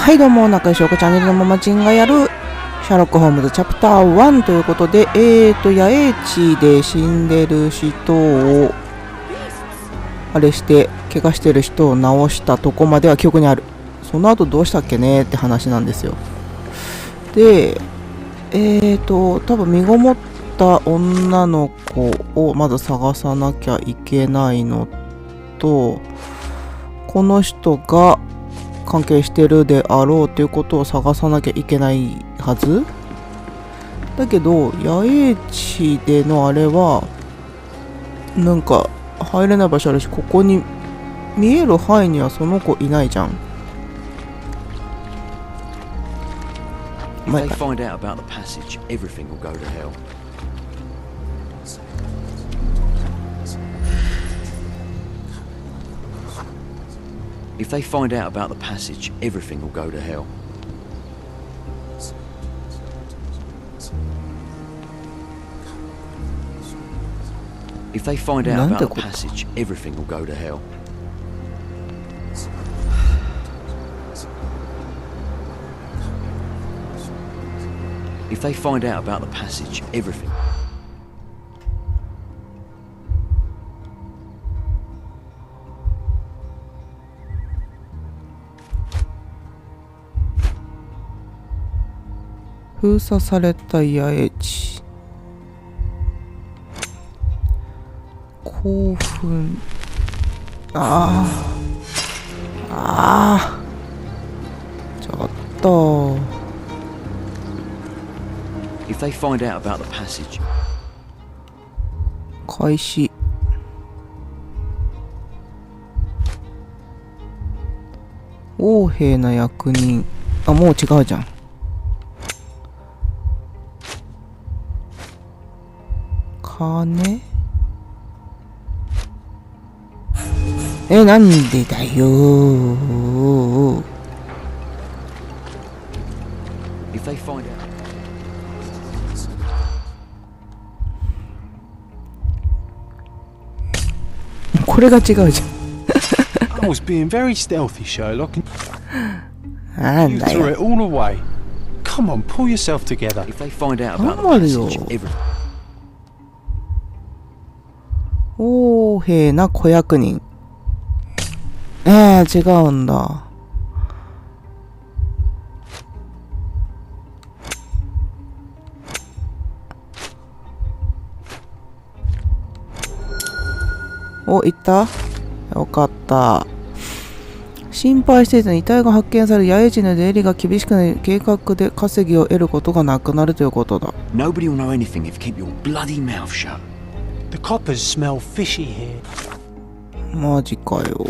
はいどうも、仲良しおこチャンネルのママちんがやるシャーロックホームズチャプターワンということで、野営地で死んでる人をあれして怪我してる人を治したとこまでは記憶にある。その後どうしたっけねって話なんですよ。で多分身ごもった女の子をまず探さなきゃいけないのと、この人が関係してるであろうということを探さなきゃいけないはずだけど、野営地でのあれはなんか入れない場所あるし、ここに見える範囲にはその子いないじゃん。If they find out about the passage, everything will go to hell. If they find out about the passage, everything will go to hell. If they find out about the passage, everything will go to hell. If they find out about the passage, everything. 封鎖された野営地。興奮。ちょっと。If they find out about the passage. 開始。横柄な役人。もう違うじゃん。金？なんでだよー。If they find out. これが違うじゃん。I was being very stealthy, Sherlock. なんだ You threw よ。 it all away. Come on, pull yourself together. If they find out about the 頑張るよ。 passage, everything. 横柄な小役人。違うんだ。いった？よかった。心配していた遺体が発見され、野営地の出入りが厳しくなり、計画で稼ぎを得ることがなくなるということだ。Nobody will know anything if you keep your bloody mouth shut. The coppers smell fishy here. マジかよ。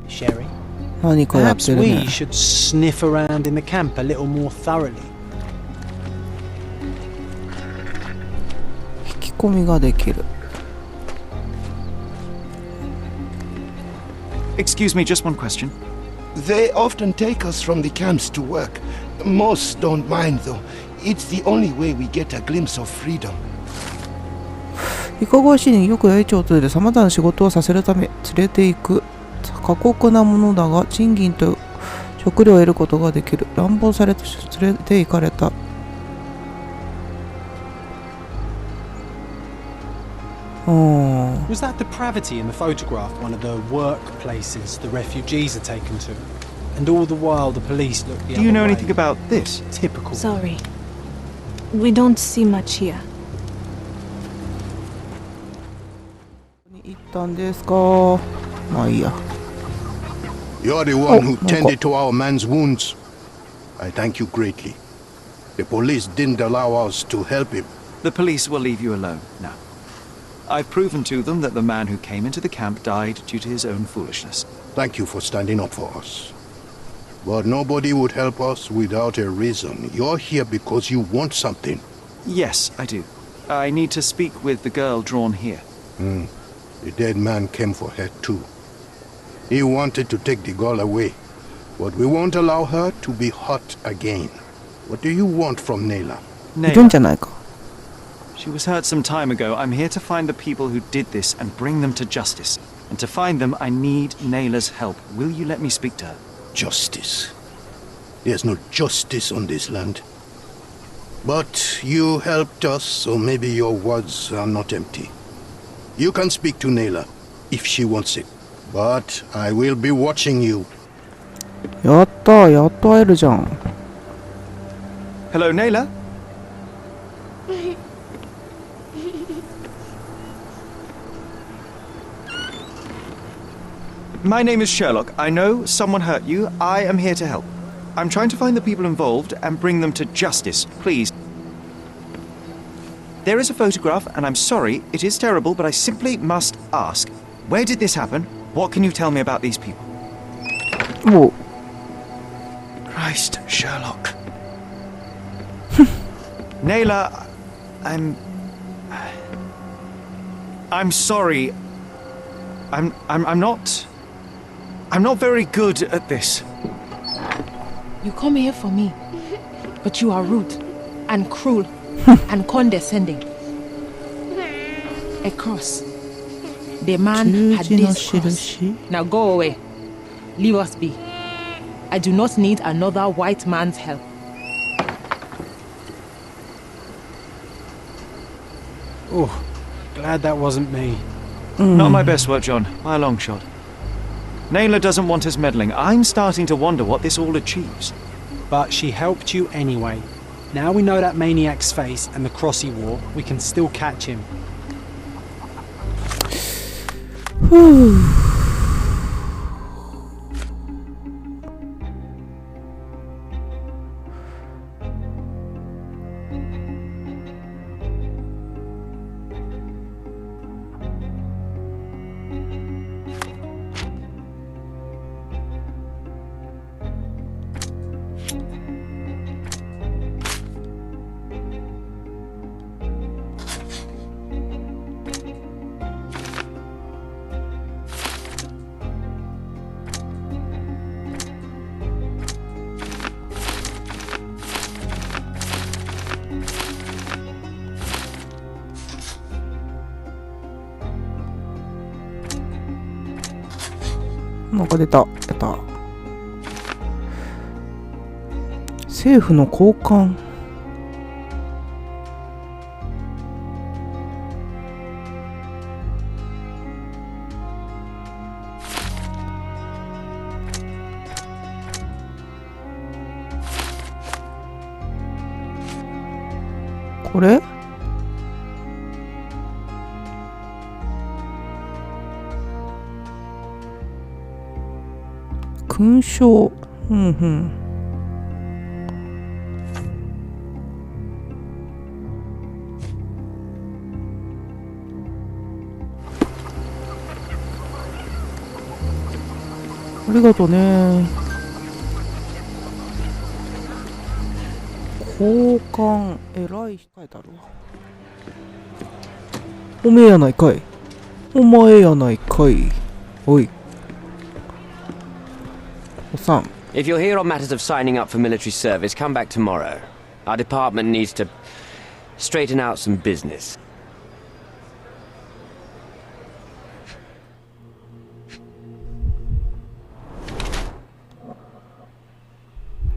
Sherry, 何かやっ perhaps てる we ね。 should sniff around in the camp a little more thoroughly. 引き込みができる。Excuse me, just one question. They often take us from the camps to work. Most don't mind, though. It's the only way we get a glimpse of freedom. いかがわしいによく野営地を訪れさまざまな仕事をさせるため連れて行く。過酷なものだが賃金と食料を得ることができる。乱暴されて連れて行かれた。Was that depravity in the photograph one of the workplaces the refugees are taken to? And all the while the police look the Do you other know way. anything about this? Typical. Sorry. We don't see much here. 行ったんですか。まあいいや。 You're the one who my tended God. to our man's wounds. I thank you greatly. The police didn't allow us to help him. The police will leave you alone now. I've proven to them that the man who came into the camp died due to his own foolishness. Thank you for standing up for us. But nobody would help us without a reason. You're here because you want something. Yes, I do. I need to speak with the girl drawn here. The dead man came for her too. He wanted to take the girl away, but we won't allow her to be hurt again. What do you want from Nayla? いるんじゃないか。 She was hurt some time ago. I'm here to find the people who did this and bring them to justice. And to find them, I need Nayla's help. Will you let me speak to her? Justice. There's no justice on this land. But you helped us, so maybe your words are not empty. You can speak to Nayla, if she wants it. But I will be watching you. やったー、やっと会えるじゃん。Hello, Nayla? My name is Sherlock. I know someone hurt you. I am here to help. I'm trying to find the people involved and bring them to justice. Please. There is a photograph, and I'm sorry, it is terrible, but I simply must ask. Where did this happen? What can you tell me about these people? もう Christ, Sherlock. Nayla, I'm sorry. I'm not very good at this. You come here for me, but you are rude and cruel and condescending. A cross. The man had 十字の this cross. 印 Now go away. Leave us be. I do not need another white man's help. Oh, glad that wasn't me. Not my best work, John, by a long shot. Nayla doesn't want us meddling. I'm starting to wonder what this all achieves. But she helped you anyway. Now we know that maniac's face and the cross he wore, we can still catch him. なんか出た。やった。政府の高官。これ？勲章。うんうん。ありがとね。交換偉い書いてあるわ。おめえやないかい。お前やないかい。おい。おさん。If you're here on matters of signing up for military service, come back tomorrow. Our department needs to straighten out some business.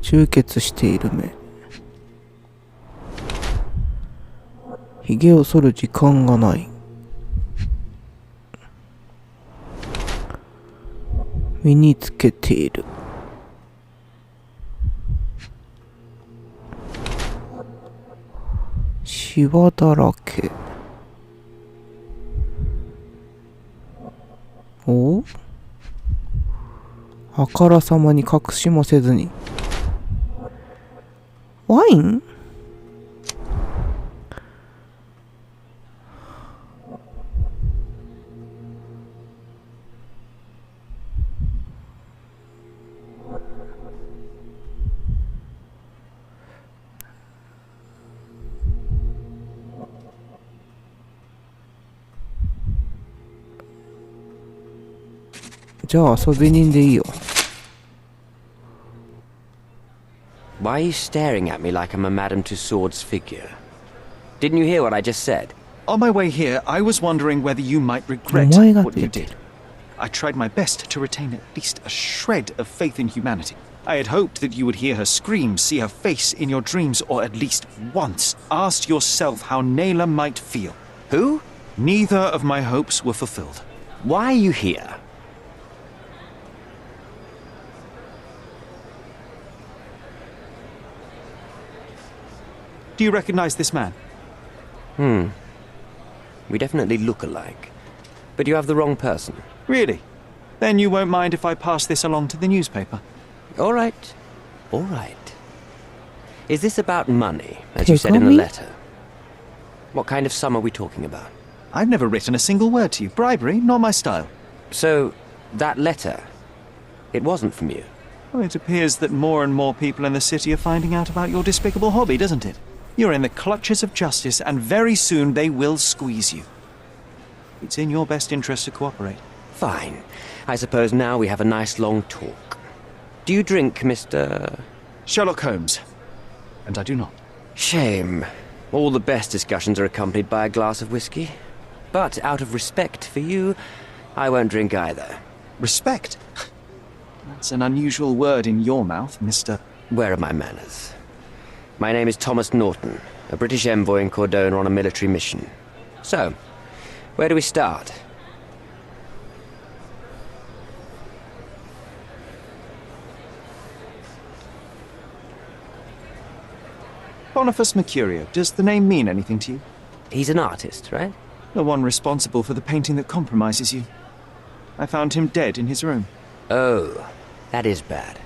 充血している目。ひげを剃る時間がない。身につけている。シワだらけ。お？あからさまに隠しもせずに。ワイン？じゃあ遊び人でいいよ。Why are you staring at me like I'm a Madame Tussauds figure? Didn't you hear what I just said? On my way here, I was wondering whether you might regret お前が what って言 you って did. る。I tried my best to retain at least a shred of faith in humanity. I had hoped that you would hear her scream, see her face in your dreams, or at least once ask yourself how Naylor might feel. Who? Neither of my hopes were fulfilled. Why are you here? Do you recognize this man? We definitely look alike. But you have the wrong person. Really? Then you won't mind if I pass this along to the newspaper. All right. All right. Is this about money, as you said in the letter? What kind of sum are we talking about? I've never written a single word to you. Bribery, not my style. So, that letter, it wasn't from you? Well, it appears that more and more people in the city are finding out about your despicable hobby, doesn't it? You're in the clutches of justice, and very soon they will squeeze you. It's in your best interest to cooperate. Fine. I suppose now we have a nice long talk. Do you drink, Mr... Sherlock Holmes. And I do not. Shame. All the best discussions are accompanied by a glass of whiskey. But out of respect for you, I won't drink either. Respect? That's an unusual word in your mouth, Mr. Where are my manners? My name is Thomas Norton, a British envoy in Cordona on a military mission. So, where do we start? Boniface Mercurio. Does the name mean anything to you? He's an artist, right? The one responsible for the painting that compromises you. I found him dead in his room. Oh, that is bad.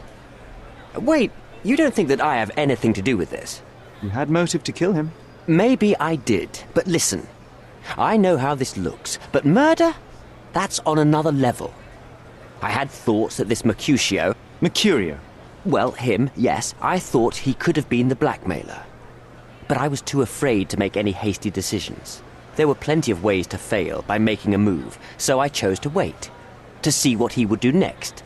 Wait, you don't think that I have anything to do with this? You had motive to kill him. Maybe I did, but listen. I know how this looks, but murder? That's on another level. I had thoughts that this Mercutio... Mercurio? Well, him, yes. I thought he could have been the blackmailer. But I was too afraid to make any hasty decisions. There were plenty of ways to fail by making a move, so I chose to wait. To see what he would do next.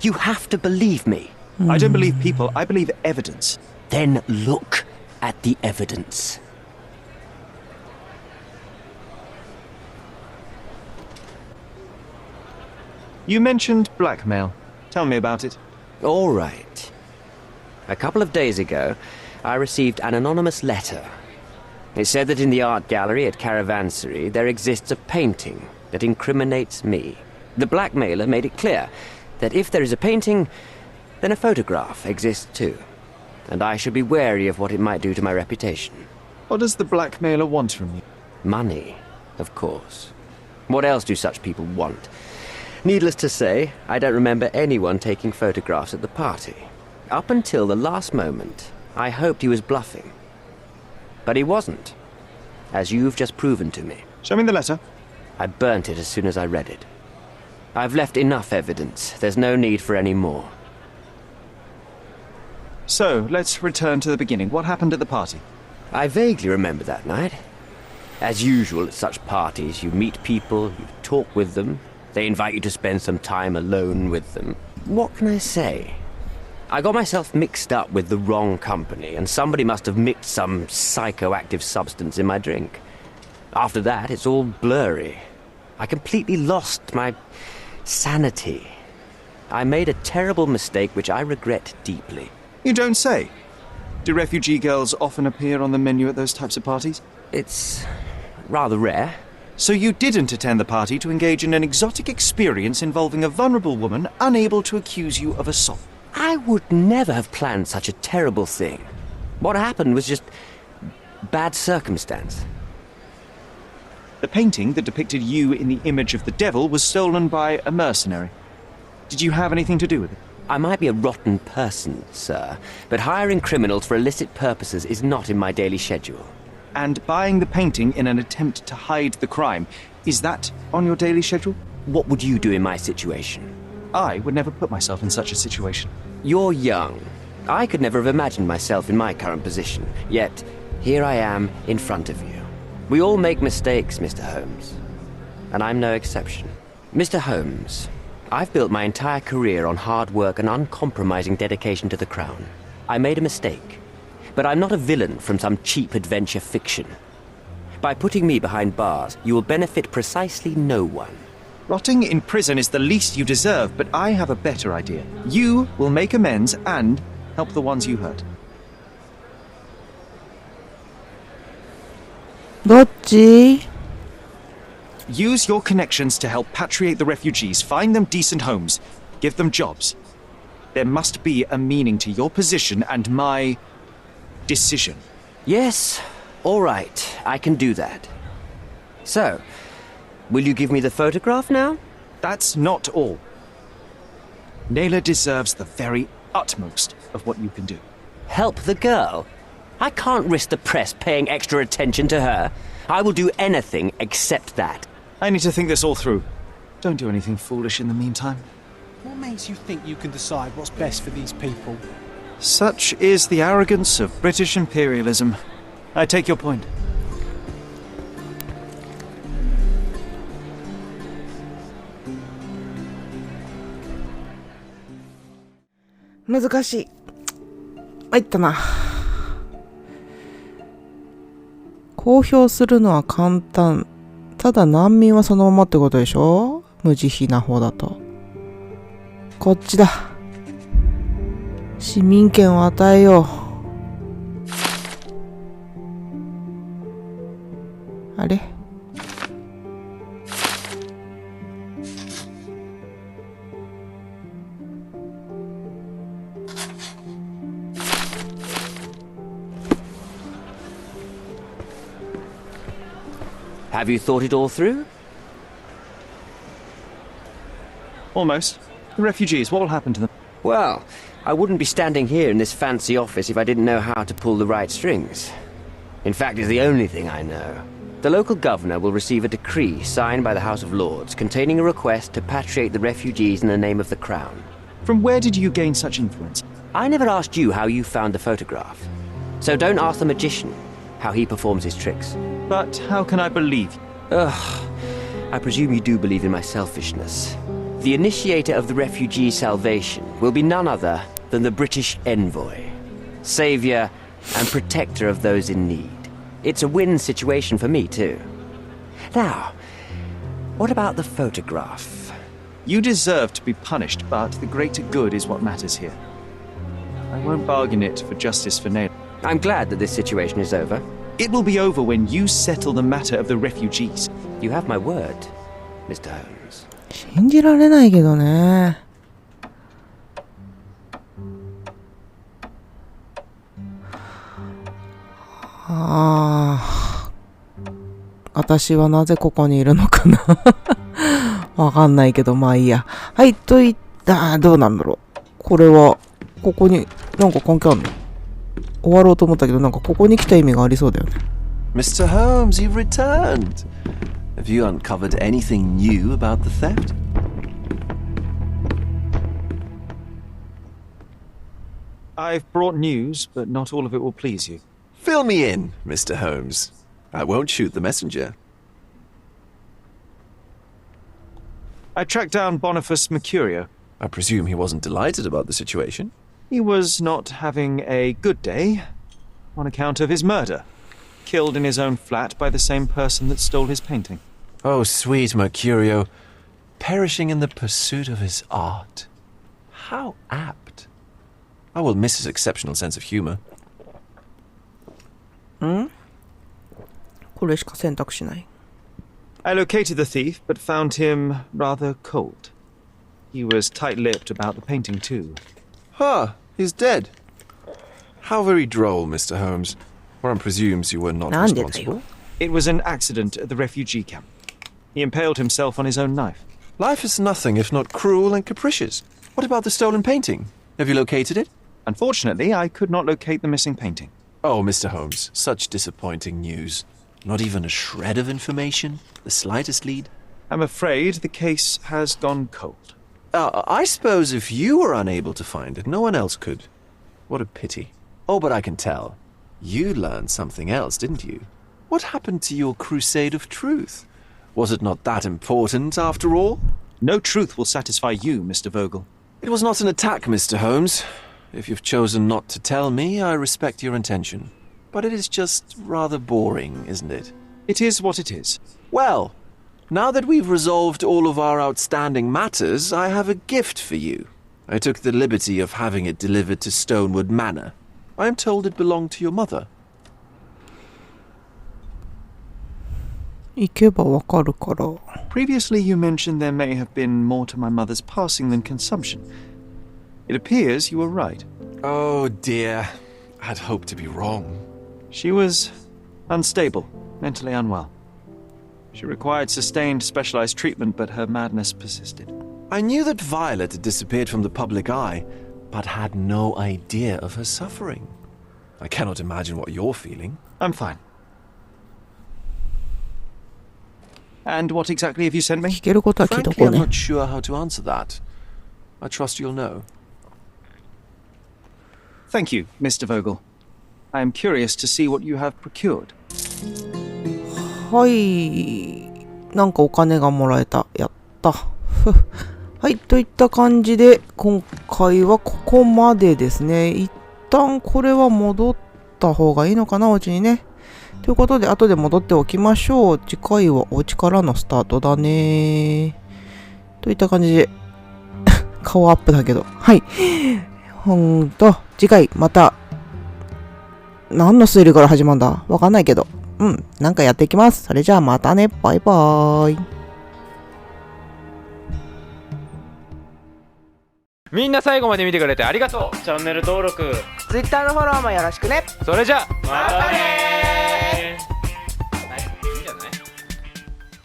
You have to believe me. I don't believe people, I believe evidence. Then look at the evidence. You mentioned blackmail. Tell me about it. All right. A couple of days ago, I received an anonymous letter. It said that in the art gallery at Caravansary there exists a painting that incriminates me. The blackmailer made it clear that if there is a painting, then a photograph exists too. And I should be wary of what it might do to my reputation. What does the blackmailer want from you? Money, of course. What else do such people want? Needless to say, I don't remember anyone taking photographs at the party. Up until the last moment, I hoped he was bluffing. But he wasn't, as you've just proven to me. Show me the letter. I burnt it as soon as I read it. I've left enough evidence. There's no need for any more. So, let's return to the beginning. What happened at the party? I vaguely remember that night. As usual at such parties, you meet people, you talk with them, they invite you to spend some time alone with them. What can I say? I got myself mixed up with the wrong company, and somebody must have mixed some psychoactive substance in my drink. After that, it's all blurry. I completely lost my sanity. I made a terrible mistake which I regret deeply. You don't say. Do refugee girls often appear on the menu at those types of parties? It's rather rare. So you didn't attend the party to engage in an exotic experience involving a vulnerable woman unable to accuse you of assault? I would never have planned such a terrible thing. What happened was just bad circumstance. The painting that depicted you in the image of the devil was stolen by a mercenary. Did you have anything to do with it? I might be a rotten person, sir, but hiring criminals for illicit purposes is not in my daily schedule. And buying the painting in an attempt to hide the crime, is that on your daily schedule? What would you do in my situation? I would never put myself in such a situation. You're young. I could never have imagined myself in my current position, yet here I am in front of you. We all make mistakes, Mr. Holmes, and I'm no exception. Mr. Holmes, I've built my entire career on hard work and uncompromising dedication to the Crown. I made a mistake, but I'm not a villain from some cheap adventure fiction. By putting me behind bars, you will benefit precisely no one. Rotting in prison is the least you deserve, but I have a better idea. You will make amends and help the ones you hurt. どっち？ Use your connections to help patriate the refugees, find them decent homes, give them jobs. There must be a meaning to your position and my decision. Yes, all right, I can do that. So, will you give me the photograph now? That's not all. Naylor deserves the very utmost of what you can do. Help the girl? I can't risk the press paying extra attention to her. I will do anything except that. I need to think this all through. Don't do anything foolish in the meantime. What makes you think you can decide what's best for these people? Such is the arrogance of British imperialism. I take your point. 難しい。入ったな。公表するのは簡単。ただ難民はそのままってことでしょ？無慈悲な方だと。こっちだ。市民権を与えよう。あれ？Have you thought it all through? Almost. The refugees, what will happen to them? Well, I wouldn't be standing here in this fancy office if I didn't know how to pull the right strings. In fact, it's the only thing I know. The local governor will receive a decree signed by the House of Lords containing a request to patriate the refugees in the name of the Crown. From where did you gain such influence? I never asked you how you found the photograph. So don't ask the magician how he performs his tricks. But how can I believe you? Ugh, I presume you do believe in my selfishness. The initiator of the refugee salvation will be none other than the British envoy, savior and protector of those in need. It's a win situation for me, too. Now, what about the photograph? You deserve to be punished, but the greater good is what matters here. I won't bargain it for justice for Naylor. I'm glad that this situation is over. It will be over when you settle the matter of the refugees. You have my word, Mr. Holmes. 信じられないけどね。私はなぜここにいるのかなわかんないけど、まあいいや。はい、といった、どうなんだろう。これは、ここに、なんか関係あるの？終わろうと思ったけど、なんかここに来た意味がありそうだよね。Mr. Holmes, you've returned. Have you uncovered anything new about the theft? I've brought news, but not all of it will please you. Fill me in, Mr. Holmes. I won't shoot the messenger. I tracked down Boniface Mercurio. I presume he wasn't delighted about the situation. He was not having a good day on account of his murder. Killed in his own flat by the same person that stole his painting. Oh, sweet Mercurio. Perishing in the pursuit of his art. How apt. I will miss his exceptional sense of humor. これしか選択しない。I located the thief, but found him rather cold. He was tight-lipped about the painting, too. Ah, he's dead. How very droll, Mr. Holmes. One presumes you were not responsible. It was an accident at the refugee camp. He impaled himself on his own knife. Life is nothing if not cruel and capricious. What about the stolen painting? Have you located it? Unfortunately, I could not locate the missing painting. Oh, Mr. Holmes, such disappointing news. Not even a shred of information? The slightest lead? I'm afraid the case has gone cold. I suppose if you were unable to find it, no one else could. What a pity. Oh, but I can tell. You learned something else, didn't you? What happened to your crusade of truth? Was it not that important, after all? No truth will satisfy you, Mr. Vogel. It was not an attack, Mr. Holmes. If you've chosen not to tell me, I respect your intention. But it is just rather boring, isn't it? It is what it is. Well, Now that we've resolved all of our outstanding matters, I have a gift for you. I took the liberty of having it delivered to Stonewood Manor. I am told it belonged to your mother. 行けばわかるから。 Previously, you mentioned there may have been more to my mother's passing than consumption. It appears you were right. Oh dear. I'd hoped to be wrong. She was unstable, mentally unwell. She required sustained specialized treatment, but her madness persisted. I knew that Violet had disappeared from the public eye, but had no idea of her suffering. I cannot imagine what you're feeling. I'm fine. And what exactly have you sent me? 聞けることは聞いと Frankly, こう I'm ね。 not sure how to answer that. I trust you'll know. Thank you, Mr. Vogel. I am curious to see what you have procured. はい。なんかお金がもらえた。やった。はい。といった感じで、今回はここまでですね。一旦これは戻った方がいいのかな、お家にね。ということで、後で戻っておきましょう。次回はお家からのスタートだね。といった感じで、顔アップだけど。はい。次回また、何の推理から始まるんだわかんないけど。なんかやっていきます。それじゃあまたね。バイバーイ。みんな最後まで見てくれてありがとう。チャンネル登録、Twitter のフォローもよろしくね。それじゃまたねー。